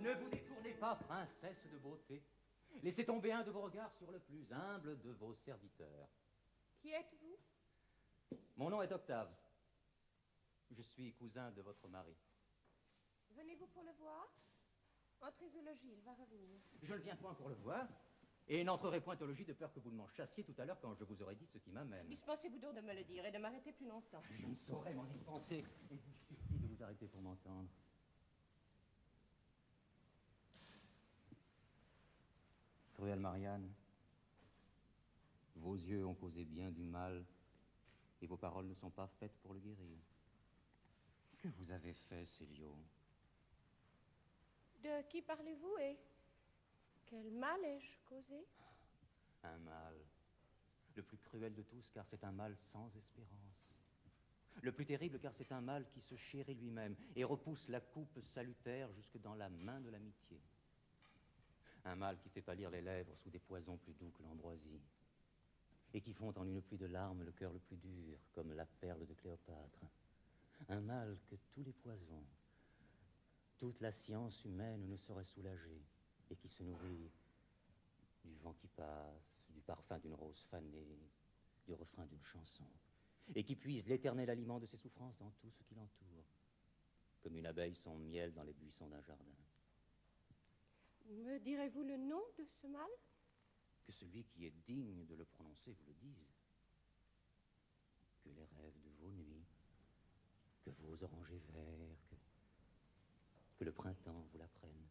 Ne vous détournez pas, princesse de beauté. Laissez tomber un de vos regards sur le plus humble de vos serviteurs. Qui êtes-vous? Mon nom est Octave. Je suis cousin de votre mari. Venez-vous pour le voir? Entrez au logis, il va revenir. Je ne viens point pour le voir, et n'entrerai point au logis de peur que vous ne m'en chassiez tout à l'heure quand je vous aurai dit ce qui m'amène. Dispensez-vous donc de me le dire et de m'arrêter plus longtemps. Je ne saurais m'en dispenser, et vous suffit de vous arrêter pour m'entendre. Cruelle Marianne, vos yeux ont causé bien du mal, et vos paroles ne sont pas faites pour le guérir. Que vous avez fait, Célio? De qui parlez-vous et quel mal ai-je causé? Un mal, le plus cruel de tous, car c'est un mal sans espérance. Le plus terrible, car c'est un mal qui se chérit lui-même et repousse la coupe salutaire jusque dans la main de l'amitié. Un mal qui fait pâlir les lèvres sous des poisons plus doux que l'ambroisie et qui fond en une pluie de larmes le cœur le plus dur, comme la perle de Cléopâtre. Un mal que tous les poisons, toute la science humaine ne saurait soulager et qui se nourrit du vent qui passe, du parfum d'une rose fanée, du refrain d'une chanson, et qui puise l'éternel aliment de ses souffrances dans tout ce qui l'entoure, comme une abeille son miel dans les buissons d'un jardin. Me direz-vous le nom de ce mal? Que celui qui est digne de le prononcer vous le dise. Que les rêves de vos nuits, que vos orangers verts, que le printemps vous l'apprenne,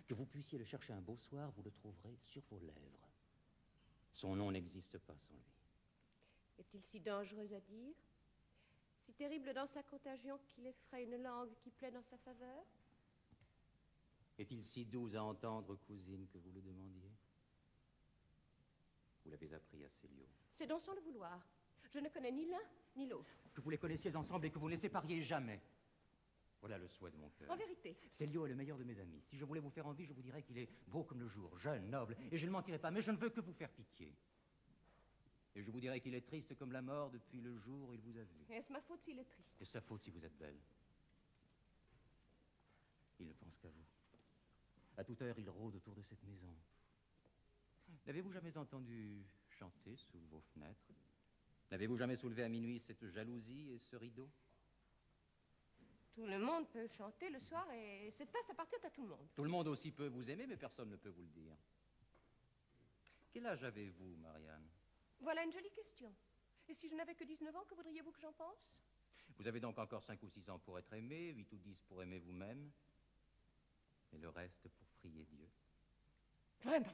que vous puissiez le chercher un beau soir, vous le trouverez sur vos lèvres. Son nom n'existe pas sans lui. Est-il si dangereux à dire? Si terrible dans sa contagion qu'il effraie une langue qui plaît dans sa faveur? Est-il si doux à entendre, cousine, que vous le demandiez? Vous l'avez appris à Célio. C'est donc sans le vouloir. Je ne connais ni l'un ni l'autre. Que vous les connaissiez ensemble et que vous ne les sépariez jamais. Voilà le souhait de mon cœur. En vérité. Célio est le meilleur de mes amis. Si je voulais vous faire envie, je vous dirais qu'il est beau comme le jour, jeune, noble, et je ne mentirais pas, mais je ne veux que vous faire pitié. Et je vous dirais qu'il est triste comme la mort depuis le jour où il vous a vu. Est-ce ma faute s'il est triste? C'est sa faute si vous êtes belle. Il ne pense qu'à vous. À toute heure, il rôde autour de cette maison. N'avez-vous jamais entendu chanter sous vos fenêtres? N'avez-vous jamais soulevé à minuit cette jalousie et ce rideau? Tout le monde peut chanter le soir et cette place appartient à tout le monde. Tout le monde aussi peut vous aimer, mais personne ne peut vous le dire. Quel âge avez-vous, Marianne? Voilà une jolie question. Et si je n'avais que 19 ans, que voudriez-vous que j'en pense? Vous avez donc encore 5 ou 6 ans pour être aimé, 8 ou 10 pour aimer vous-même, et le reste pour prier Dieu. Vraiment?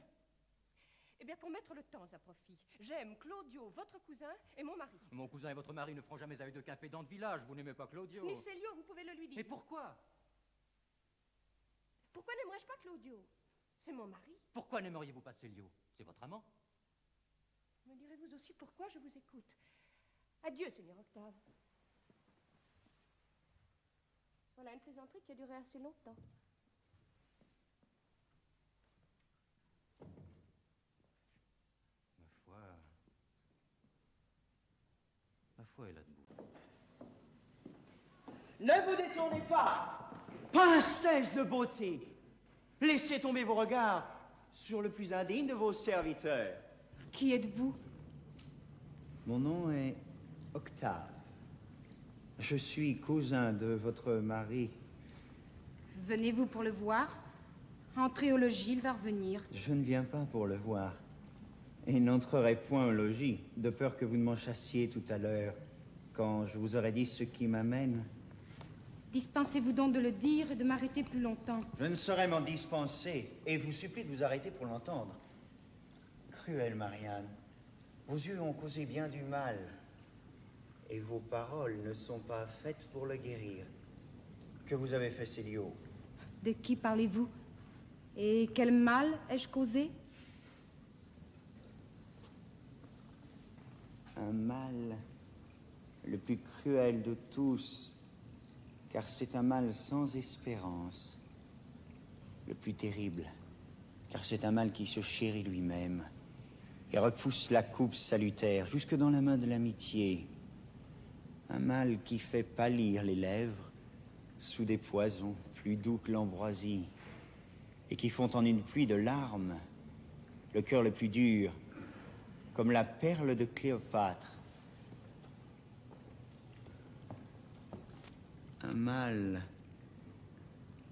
Eh bien, pour mettre le temps à profit, j'aime Claudio, votre cousin, et mon mari. Mon cousin et votre mari ne feront jamais à eux deux qu'un pédant de village. Vous n'aimez pas Claudio. Ni Célio, vous pouvez le lui dire. Mais pourquoi? Pourquoi n'aimerais-je pas Claudio? C'est mon mari. Pourquoi n'aimeriez-vous pas Célio? C'est votre amant. Me direz-vous aussi pourquoi je vous écoute? Adieu, Seigneur Octave. Voilà une plaisanterie qui a duré assez longtemps. Ma foi est là debout. Ne vous détournez pas, princesse de beauté. Laissez tomber vos regards sur le plus indigne de vos serviteurs. Qui êtes-vous? Mon nom est Octave. Je suis cousin de votre mari. Venez-vous pour le voir? Entrez au logis, il va revenir. Je ne viens pas pour le voir. Et n'entrerai point au logis, de peur que vous ne m'en chassiez tout à l'heure, quand je vous aurais dit ce qui m'amène. Dispensez-vous donc de le dire et de m'arrêter plus longtemps. Je ne saurais m'en dispenser, et vous supplie de vous arrêter pour l'entendre. Cruelle Marianne, vos yeux ont causé bien du mal, et vos paroles ne sont pas faites pour le guérir. Que vous avez fait, Célio? De qui parlez-vous? Et quel mal ai-je causé? Un mal le plus cruel de tous, car c'est un mal sans espérance. Le plus terrible, car c'est un mal qui se chérit lui-même et repousse la coupe salutaire jusque dans la main de l'amitié. Un mal qui fait pâlir les lèvres sous des poisons plus doux que l'ambroisie et qui font en une pluie de larmes le cœur le plus dur, comme la perle de Cléopâtre. Un mal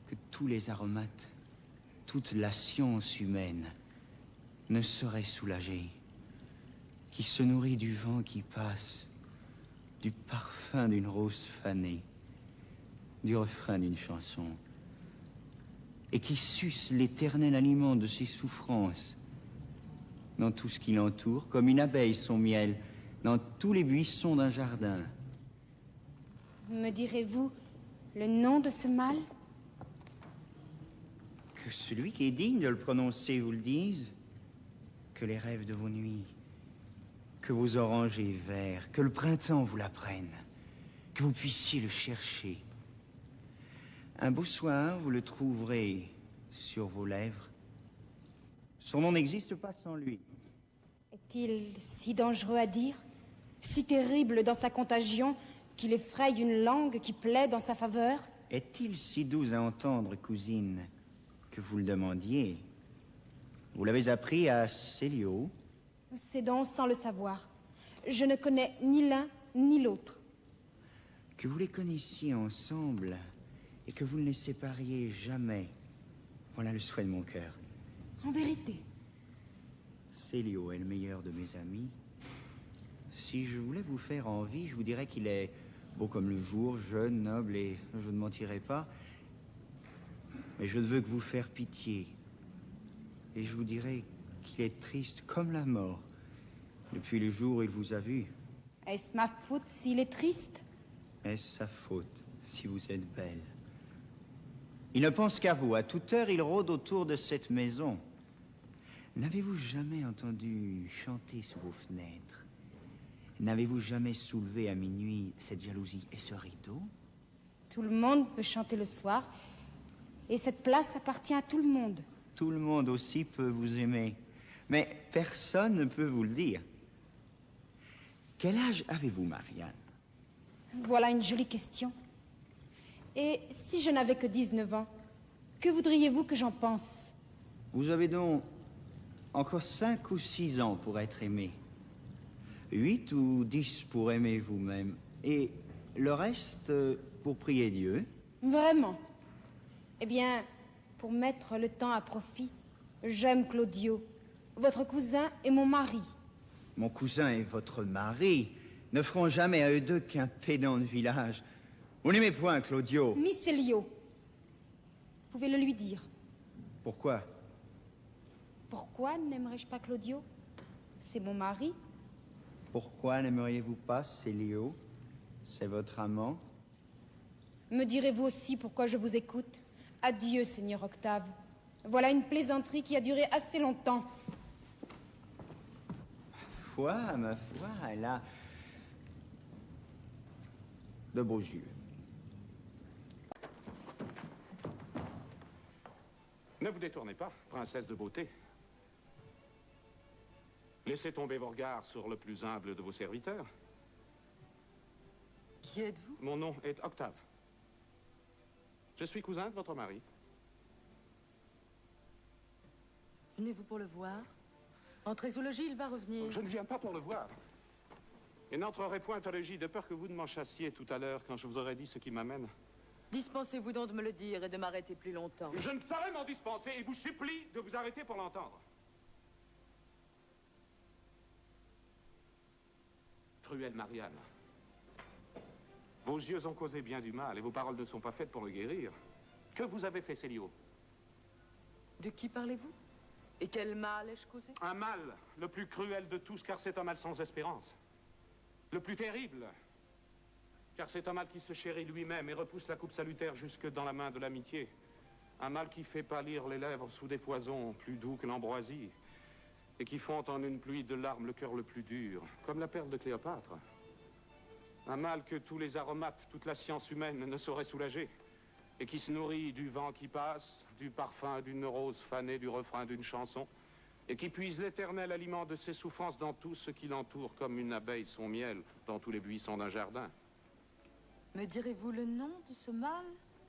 que tous les aromates, toute la science humaine ne saurait soulager, qui se nourrit du vent qui passe, du parfum d'une rose fanée, du refrain d'une chanson, et qui suce l'éternel aliment de ses souffrances dans tout ce qui l'entoure, comme une abeille son miel, dans tous les buissons d'un jardin. Me direz-vous le nom de ce mal? Que celui qui est digne de le prononcer vous le dise, que les rêves de vos nuits, que vos orangers verts, que le printemps vous l'apprenne, que vous puissiez le chercher. Un beau soir, vous le trouverez sur vos lèvres. Son nom n'existe pas sans lui. Est-il si dangereux à dire, si terrible dans sa contagion, qu'il effraie une langue qui plaît dans sa faveur? Est-il si doux à entendre, cousine, que vous le demandiez? Vous l'avez appris à Célio? C'est donc sans le savoir. Je ne connais ni l'un ni l'autre. Que vous les connaissiez ensemble et que vous ne les sépariez jamais. Voilà le souhait de mon cœur. En vérité. Célio est le meilleur de mes amis. Si je voulais vous faire envie, je vous dirais qu'il est beau comme le jour, jeune, noble, et je ne mentirais pas. Mais je ne veux que vous faire pitié. Et je vous dirais qu'il est triste comme la mort depuis le jour où il vous a vu. Est-ce ma faute s'il est triste? Est-ce sa faute si vous êtes belle? Il ne pense qu'à vous. À toute heure, il rôde autour de cette maison. N'avez-vous jamais entendu chanter sous vos fenêtres? N'avez-vous jamais soulevé à minuit cette jalousie et ce rideau? Tout le monde peut chanter le soir, et cette place appartient à tout le monde. Tout le monde aussi peut vous aimer, mais personne ne peut vous le dire. Quel âge avez-vous, Marianne? Voilà une jolie question. Et si je n'avais que 19 ans, que voudriez-vous que j'en pense? Vous avez donc encore 5 ou 6 ans pour être aimé. 8 ou 10 pour aimer vous-même. Et le reste pour prier Dieu. Vraiment? Eh bien, pour mettre le temps à profit, j'aime Claudio, votre cousin et mon mari. Mon cousin et votre mari ne feront jamais à eux deux qu'un pédant de village. Vous n'aimez point Claudio. Ni Célio. Vous pouvez le lui dire. Pourquoi? Pourquoi n'aimerais-je pas Claudio? C'est mon mari. Pourquoi n'aimeriez-vous pas Célio? C'est votre amant. Me direz-vous aussi pourquoi je vous écoute? Adieu, Seigneur Octave. Voilà une plaisanterie qui a duré assez longtemps. Ma foi, elle a de beaux yeux. Ne vous détournez pas, princesse de beauté. Laissez tomber vos regards sur le plus humble de vos serviteurs. Qui êtes-vous? Mon nom est Octave. Je suis cousin de votre mari. Venez-vous pour le voir? Entrez au logis, il va revenir. Je ne viens pas pour le voir. Et n'entrerai point au logis de peur que vous ne m'en chassiez tout à l'heure quand je vous aurais dit ce qui m'amène. Dispensez-vous donc de me le dire et de m'arrêter plus longtemps. Je ne saurais m'en dispenser et vous supplie de vous arrêter pour l'entendre. Cruelle Marianne, vos yeux ont causé bien du mal et vos paroles ne sont pas faites pour le guérir. Que vous avez fait, Célio? De qui parlez-vous? Et quel mal ai-je causé? Un mal, le plus cruel de tous, car c'est un mal sans espérance. Le plus terrible, car c'est un mal qui se chérit lui-même et repousse la coupe salutaire jusque dans la main de l'amitié. Un mal qui fait pâlir les lèvres sous des poisons plus doux que l'ambroisie et qui font en une pluie de larmes le cœur le plus dur, comme la perle de Cléopâtre. Un mal que tous les aromates, toute la science humaine ne saurait soulager et qui se nourrit du vent qui passe, du parfum d'une rose fanée, du refrain d'une chanson, et qui puise l'éternel aliment de ses souffrances dans tout ce qui l'entoure, comme une abeille son miel dans tous les buissons d'un jardin. Me direz-vous le nom de ce mal?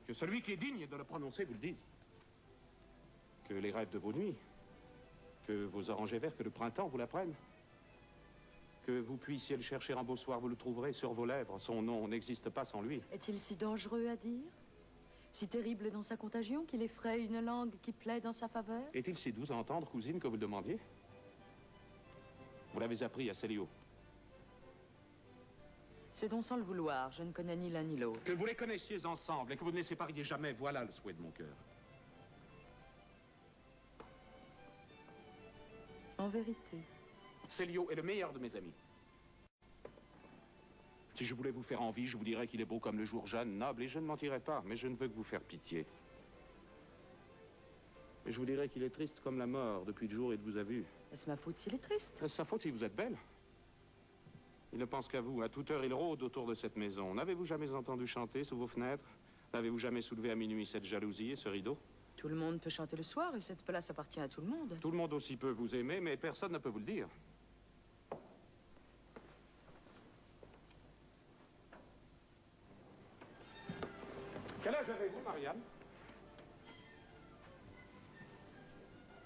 Que celui qui est digne de le prononcer vous le dise. que les rêves de vos nuits, que vos orangers verts, que le printemps vous l'apprennent. Que vous puissiez le chercher un beau soir, vous le trouverez sur vos lèvres. Son nom n'existe pas sans lui. Est-il si dangereux à dire? Si terrible dans sa contagion qu'il effraie une langue qui plaît dans sa faveur? Est-il si doux à entendre, cousine, que vous le demandiez? Vous l'avez appris à Célio. C'est donc sans le vouloir. Je ne connais ni l'un ni l'autre. Que vous les connaissiez ensemble et que vous ne les sépariez jamais, voilà le souhait de mon cœur. En vérité. Célio est le meilleur de mes amis. Si je voulais vous faire envie, je vous dirais qu'il est beau comme le jour jeune, noble, et je ne mentirais pas, mais je ne veux que vous faire pitié. Et je vous dirais qu'il est triste comme la mort depuis le jour où il vous a vu. Est-ce ma faute s'il est triste? Est-ce sa faute si vous êtes belle? Il ne pense qu'à vous. À toute heure, il rôde autour de cette maison. N'avez-vous jamais entendu chanter sous vos fenêtres? N'avez-vous jamais soulevé à minuit cette jalousie et ce rideau? Tout le monde peut chanter le soir et cette place appartient à tout le monde. Tout le monde aussi peut vous aimer, mais personne ne peut vous le dire. Quel âge avez-vous, Marianne?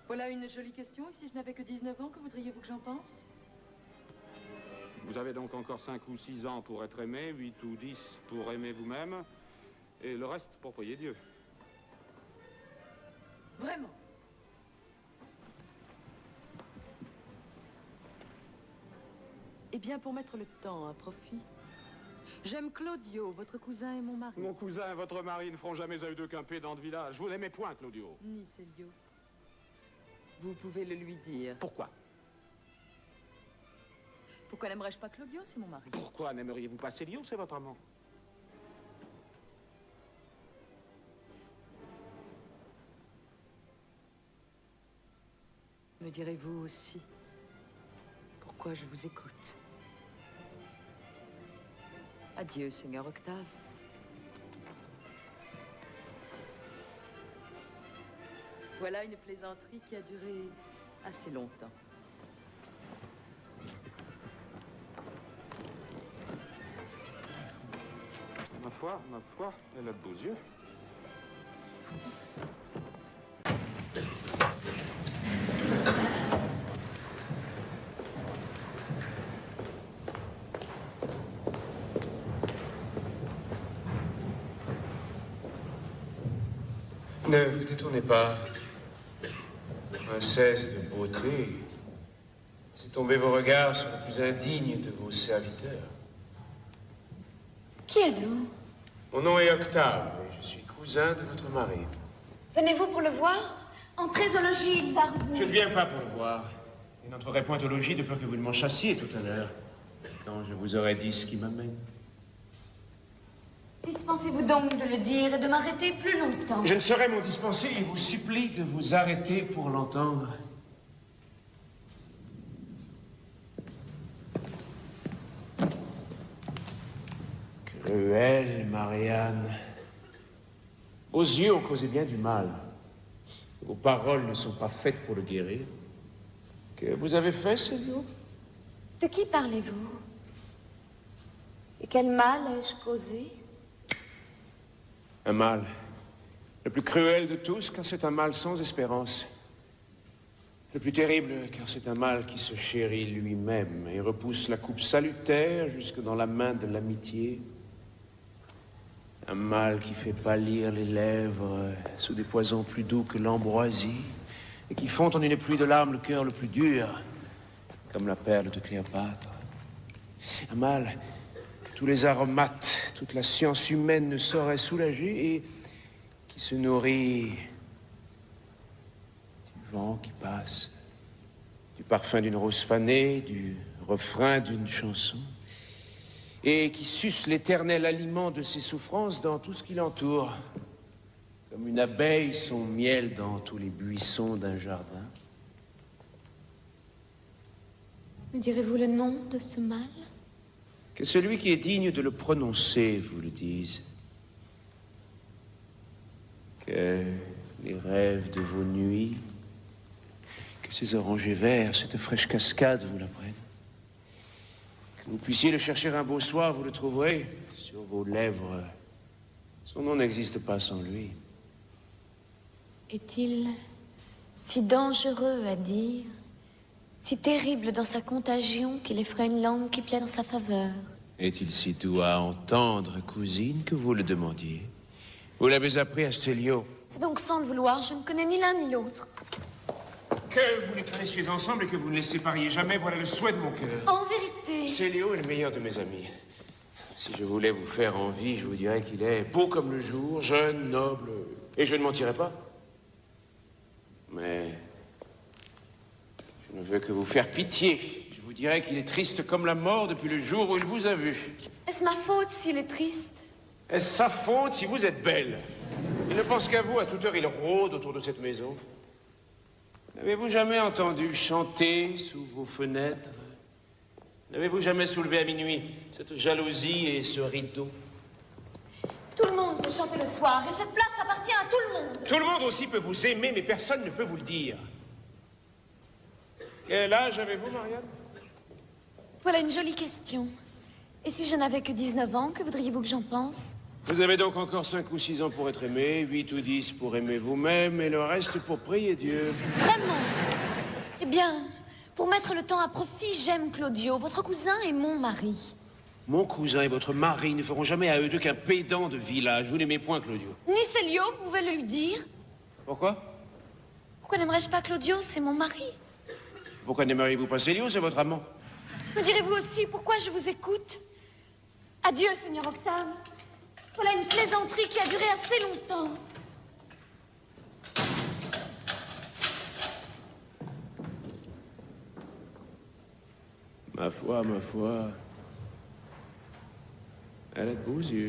Voilà une jolie question. Et si je n'avais que 19 ans, que voudriez-vous que j'en pense? Vous avez donc encore 5 ou 6 ans pour être aimé, 8 ou 10 pour aimer vous-même, et le reste pour prier Dieu. Vraiment? Eh bien, pour mettre le temps à profit, j'aime Claudio, votre cousin et mon mari. Mon cousin et votre mari ne feront jamais à eux deux qu'un pédant de village. Vous n'aimez point, Claudio. Ni Célio. Vous pouvez le lui dire. Pourquoi? Pourquoi n'aimerais-je pas Claudio, c'est mon mari? Pourquoi n'aimeriez-vous pas Célio, c'est votre amant? Me direz-vous aussi pourquoi je vous écoute? Adieu, Seigneur Octave. Voilà une plaisanterie qui a duré assez longtemps. Ma foi, elle a de beaux yeux. Ne vous détournez pas. Princesse de beauté, c'est tomber vos regards sur le plus indigne de vos serviteurs. Qui êtes-vous? Mon nom est Octave et je suis cousin de votre mari. Venez-vous pour le voir? Entrez au logis, il va revenir. Je ne viens pas pour le voir. Je n'entrerai point au logis de peur que vous ne m'en chassiez tout à l'heure, quand je vous aurai dit ce qui m'amène. Dispensez-vous donc de le dire et de m'arrêter plus longtemps. Je ne saurais m'en dispenser et vous supplie de vous arrêter pour l'entendre. Cruelle Marianne. Vos yeux ont causé bien du mal. Vos paroles ne sont pas faites pour le guérir. Que vous avez fait, Célio? De qui parlez-vous? Et quel mal ai-je causé? Un mal. Le plus cruel de tous, car c'est un mal sans espérance. Le plus terrible, car c'est un mal qui se chérit lui-même et repousse la coupe salutaire jusque dans la main de l'amitié. Un mal qui fait pâlir les lèvres sous des poisons plus doux que l'ambroisie et qui fond en une pluie de larmes le cœur le plus dur, comme la perle de Cléopâtre. Un mal que tous les aromates, toute la science humaine ne saurait soulager et qui se nourrit du vent qui passe, du parfum d'une rose fanée, du refrain d'une chanson, et qui suce l'éternel aliment de ses souffrances dans tout ce qui l'entoure, comme une abeille son miel dans tous les buissons d'un jardin. Me direz-vous le nom de ce mal? Que celui qui est digne de le prononcer vous le dise. Que les rêves de vos nuits, que ces orangers verts, cette fraîche cascade vous l'apprennent. Que vous puissiez le chercher un beau soir, vous le trouverez sur vos lèvres. Son nom n'existe pas sans lui. Est-il Si dangereux à dire, si terrible dans sa contagion qu'il effraie une langue qui plaît dans sa faveur. Est-il si doux à entendre, cousine, que vous le demandiez? Vous l'avez appris à Célio. C'est donc sans le vouloir, je ne connais ni l'un ni l'autre. Que vous les connaissiez ensemble et que vous ne les sépariez jamais, voilà le souhait de mon cœur. En vérité. Célio est le meilleur de mes amis. Si je voulais vous faire envie, je vous dirais qu'il est beau comme le jour, jeune, noble, et je ne mentirais pas. Mais je ne veux que vous faire pitié. Je vous dirais qu'il est triste comme la mort depuis le jour où il vous a vu. Est-ce ma faute s'il est triste? Est-ce sa faute si vous êtes belle? Il ne pense qu'à vous, à toute heure il rôde autour de cette maison. N'avez-vous jamais entendu chanter sous vos fenêtres? N'avez-vous jamais soulevé à minuit cette jalousie et ce rideau? Tout le monde peut chanter le soir, et cette place appartient à tout le monde. Tout le monde aussi peut vous aimer, mais personne ne peut vous le dire. Quel âge avez-vous, Marianne? Voilà une jolie question. Et si je n'avais que 19 ans, que voudriez-vous que j'en pense? Vous avez donc encore 5 ou 6 ans pour être aimé, 8 ou 10 pour aimer vous-même, et le reste pour prier Dieu. Vraiment? Eh bien, pour mettre le temps à profit, j'aime Claudio, votre cousin et mon mari. Mon cousin et votre mari ne feront jamais à eux deux qu'un pédant de village. Vous n'aimez point Claudio. Ni Célio, vous pouvez le lui dire. Pourquoi? Pourquoi n'aimerais-je pas Claudio? C'est mon mari. Pourquoi n'aimeriez-vous pas Célio? C'est votre amant. Me direz-vous aussi pourquoi je vous écoute? Adieu, Seigneur Octave. Voilà une plaisanterie qui a duré assez longtemps. Ma foi, elle a de beaux yeux.